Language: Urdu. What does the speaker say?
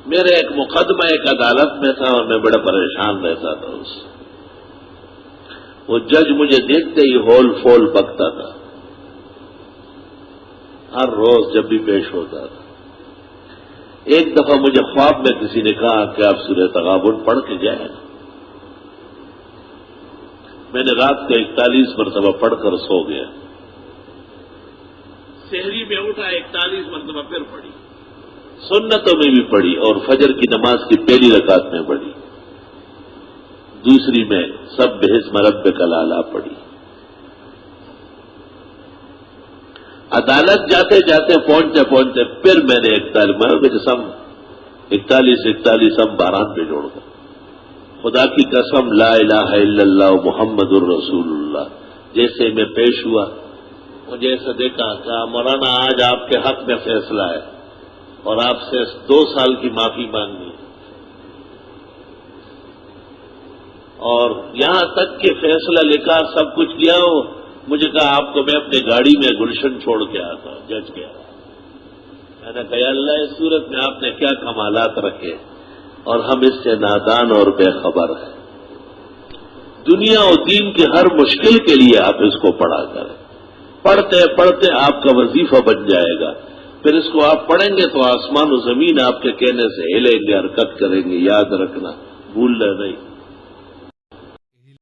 میرے ایک مقدمہ ایک عدالت میں تھا اور میں بڑا پریشان رہتا تھا اس سے. وہ جج مجھے دیکھتے ہی ہول فول بکتا تھا ہر روز جب بھی پیش ہوتا تھا. ایک دفعہ مجھے خواب میں کسی نے کہا کہ آپ سورہ تغابن پڑھ کے جائیں. میں نے رات کو 41 مرتبہ پڑھ کر سو گیا. سحری میں اٹھا 41 مرتبہ پھر پڑھی. سنتوں میں بھی پڑھی اور فجر کی نماز کی پہلی رکعت میں پڑھی. دوسری میں سبح اسم ربک الاعلی پڑھی. عدالت جاتے جاتے پہنچتے پھر میں نے 41 ہم 12 پہ جوڑ کر خدا کی قسم لا الہ الا اللہ محمد الرسول اللہ جیسے میں پیش ہوا مجھے ایسا دیکھا کہ مولانا آج آپ کے حق میں فیصلہ ہے اور آپ سے 2 سال کی معافی مانگنی ہے. اور یہاں تک کہ فیصلہ لکھا سب کچھ کیا ہو. مجھے کہا آپ کو میں اپنی گاڑی میں گلشن چھوڑ کے آتا ہوں. جج کیا میں نے کہا اللہ اس صورت میں آپ نے کیا کمالات رکھے اور ہم اس سے نادان اور بے خبر ہیں. دنیا و دین کے ہر مشکل کے لیے آپ اس کو پڑھا کریں. پڑھتے پڑھتے آپ کا وظیفہ بن جائے گا. پھر اس کو آپ پڑھیں گے تو آسمان و زمین آپ کے کہنے سے ہلیں گے حرکت کریں گے. یاد رکھنا بھولنا نہیں.